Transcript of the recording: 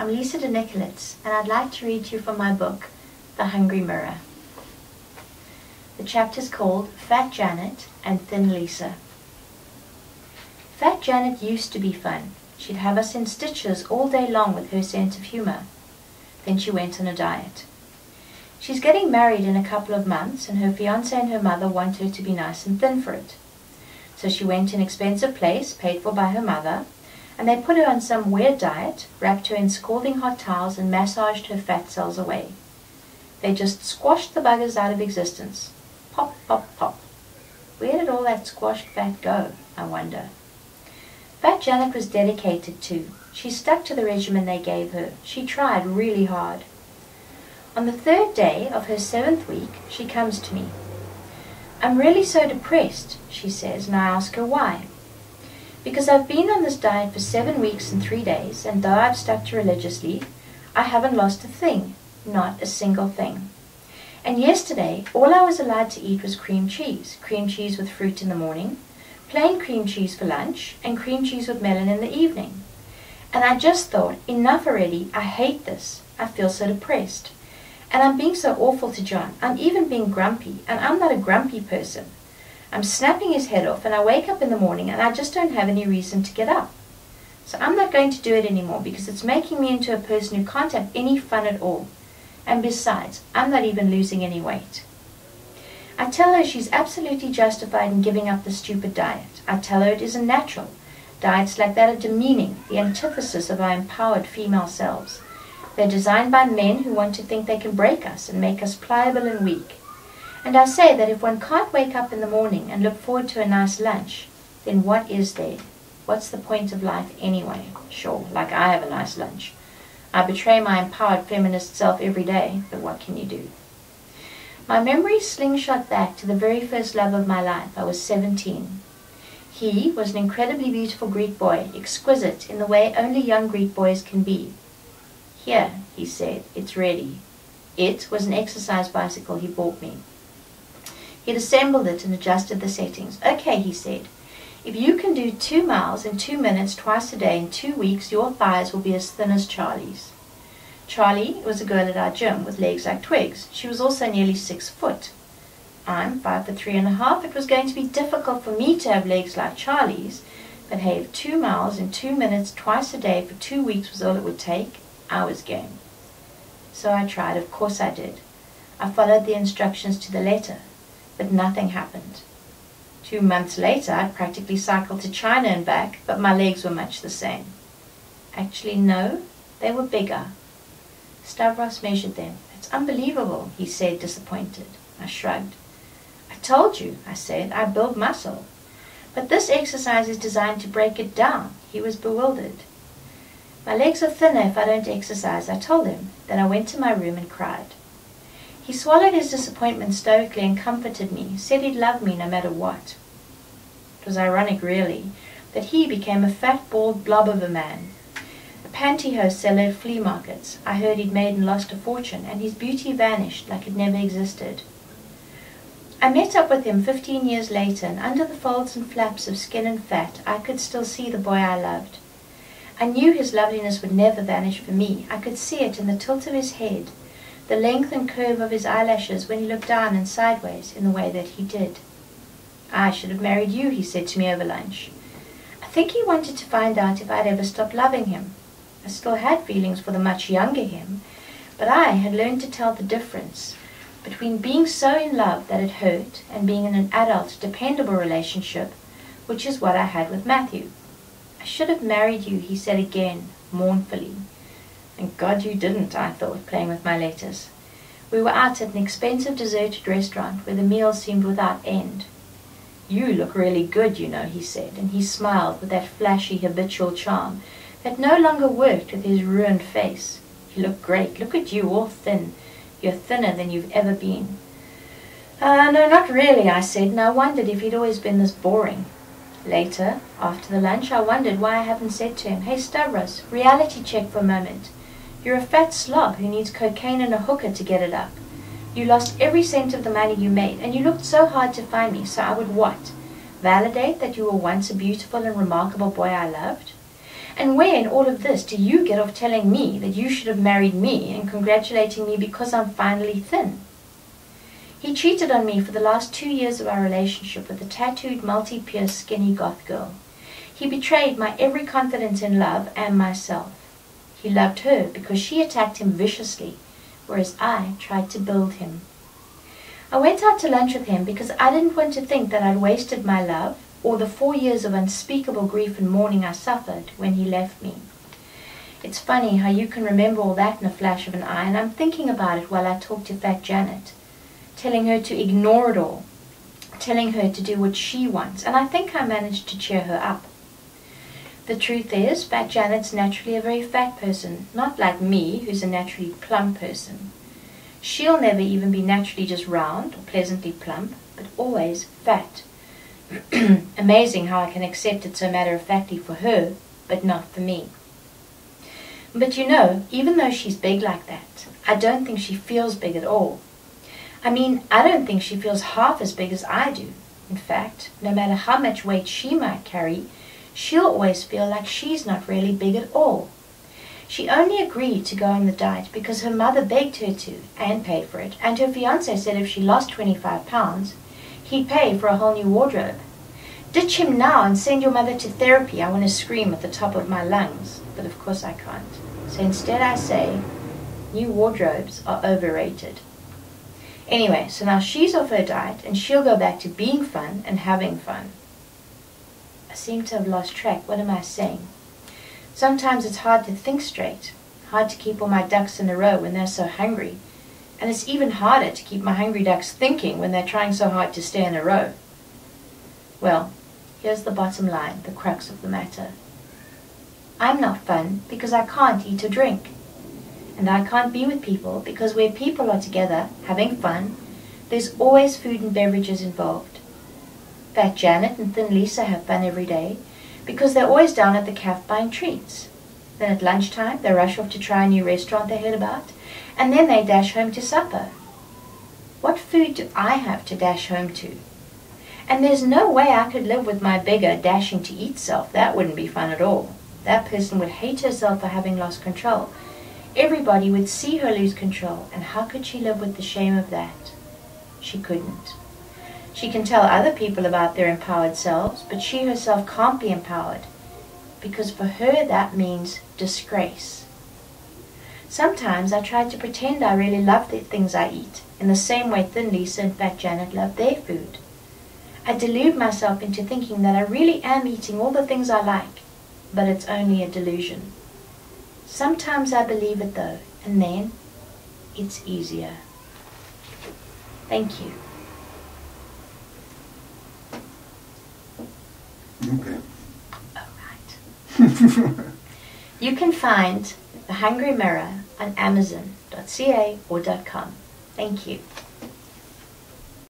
I'm Lisa de Nikolits, and I'd like to read to you from my book, The Hungry Mirror. The chapter's called Fat Janet and Thin Lisa. Fat Janet used to be fun. She'd have us in stitches all day long with her sense of humor. Then she went on a diet. She's getting married in a couple of months, and her fiancé and her mother want her to be nice and thin for it. So she went to an expensive place, paid for by her mother, and they put her on some weird diet, wrapped her in scalding hot towels, and massaged her fat cells away. They just squashed the buggers out of existence. Pop, pop, pop. Where did all that squashed fat go, I wonder? Fat Janet was dedicated too. She stuck to the regimen they gave her. She tried really hard. On the 3rd day of her 7th week, she comes to me. I'm really so depressed, she says, and I ask her why. Because I've been on this diet for 7 weeks and 3 days, and though I've stuck to religiously, I haven't lost a thing, not a single thing. And yesterday, all I was allowed to eat was cream cheese with fruit in the morning, plain cream cheese for lunch, and cream cheese with melon in the evening. And I just thought, enough already, I hate this, I feel so depressed. And I'm being so awful to John, I'm even being grumpy, and I'm not a grumpy person. I'm snapping his head off, and I wake up in the morning and I just don't have any reason to get up. So I'm not going to do it anymore because it's making me into a person who can't have any fun at all. And besides, I'm not even losing any weight. I tell her she's absolutely justified in giving up the stupid diet. I tell her it isn't natural. Diets like that are demeaning, the antithesis of our empowered female selves. They're designed by men who want to think they can break us and make us pliable and weak. And I say that if one can't wake up in the morning and look forward to a nice lunch, then what is there? What's the point of life anyway? Sure, like I have a nice lunch. I betray my empowered feminist self every day, but what can you do? My memories slingshot back to the very first love of my life. I was 17. He was an incredibly beautiful Greek boy, exquisite in the way only young Greek boys can be. Here, he said, it's ready. It was an exercise bicycle he bought me. He'd assembled it and adjusted the settings. Okay, he said, if you can do 2 miles in 2 minutes twice a day in 2 weeks, your thighs will be as thin as Charlie's. Charlie was a girl at our gym with legs like twigs. She was also nearly 6 foot. I'm 5'3½". It was going to be difficult for me to have legs like Charlie's, but hey, if 2 miles in 2 minutes twice a day for 2 weeks was all it would take, I was game. So I tried, of course I did. I followed the instructions to the letter. But nothing happened. 2 months later, I practically cycled to China and back, but my legs were much the same. Actually, no, they were bigger. Stavros measured them. It's unbelievable, he said, disappointed. I shrugged. I told you, I said, I build muscle. But this exercise is designed to break it down. He was bewildered. My legs are thinner if I don't exercise, I told him. Then I went to my room and cried. He swallowed his disappointment stoically and comforted me, said he'd love me no matter what. It was ironic, really, that he became a fat, bald blob of a man. A pantyhose seller at flea markets. I heard he'd made and lost a fortune, and his beauty vanished like it never existed. I met up with him 15 years later, and under the folds and flaps of skin and fat, I could still see the boy I loved. I knew his loveliness would never vanish for me. I could see it in the tilt of his head, the length and curve of his eyelashes when he looked down and sideways in the way that he did. I should have married you, he said to me over lunch. I think he wanted to find out if I'd ever stopped loving him. I still had feelings for the much younger him, but I had learned to tell the difference between being so in love that it hurt and being in an adult, dependable relationship, which is what I had with Matthew. I should have married you, he said again, mournfully. Thank God you didn't, I thought, playing with my letters. We were out at an expensive deserted restaurant where the meals seemed without end. You look really good, you know, he said, and he smiled with that flashy habitual charm that no longer worked with his ruined face. You look great. Look at you, all thin. You're thinner than you've ever been. No, not really, I said, and I wondered if he'd always been this boring. Later, after the lunch, I wondered why I hadn't said to him, Hey Stavros, reality check for a moment. You're a fat slob who needs cocaine and a hooker to get it up. You lost every cent of the money you made, and you looked so hard to find me, so I would what? Validate that you were once a beautiful and remarkable boy I loved? And where in all of this do you get off telling me that you should have married me and congratulating me because I'm finally thin? He cheated on me for the last 2 years of our relationship with a tattooed, multi-pierced, skinny goth girl. He betrayed my every confidence in love and myself. He loved her because she attacked him viciously, whereas I tried to build him. I went out to lunch with him because I didn't want to think that I'd wasted my love or the 4 years of unspeakable grief and mourning I suffered when he left me. It's funny how you can remember all that in a flash of an eye, and I'm thinking about it while I talk to Fat Janet, telling her to ignore it all, telling her to do what she wants, and I think I managed to cheer her up. The truth is, Fat Janet's naturally a very fat person, not like me, who's a naturally plump person. She'll never even be naturally just round or pleasantly plump, but always fat. Amazing how I can accept it so matter-of-factly for her, but not for me. But you know, even though she's big like that, I don't think she feels big at all. I mean, I don't think she feels half as big as I do. In fact, no matter how much weight she might carry, she'll always feel like she's not really big at all. She only agreed to go on the diet because her mother begged her to and paid for it, and her fiancé said if she lost 25 pounds, he'd pay for a whole new wardrobe. Ditch him now and send your mother to therapy, I want to scream at the top of my lungs, but of course I can't. So instead I say, new wardrobes are overrated. Anyway, so now she's off her diet and she'll go back to being fun and having fun. I seem to have lost track. What am I saying? Sometimes it's hard to think straight, hard to keep all my ducks in a row when they're so hungry. And it's even harder to keep my hungry ducks thinking when they're trying so hard to stay in a row. Well, here's the bottom line, the crux of the matter. I'm not fun because I can't eat or drink. And I can't be with people because where people are together, having fun, there's always food and beverages involved. Fat Janet and Thin Lisa have fun every day because they're always down at the cafe buying treats. Then at lunchtime, they rush off to try a new restaurant they heard about, and then they dash home to supper. What food do I have to dash home to? And there's no way I could live with my bigger, dashing to eat self. That wouldn't be fun at all. That person would hate herself for having lost control. Everybody would see her lose control, and how could she live with the shame of that? She couldn't. She can tell other people about their empowered selves, but she herself can't be empowered, because for her that means disgrace. Sometimes I try to pretend I really love the things I eat, in the same way Thin Lisa and Fat Janet love their food. I delude myself into thinking that I really am eating all the things I like, but it's only a delusion. Sometimes I believe it though, and then it's easier. Thank you. Okay. All right. You can find The Hungry Mirror on Amazon.ca or .com. Thank you.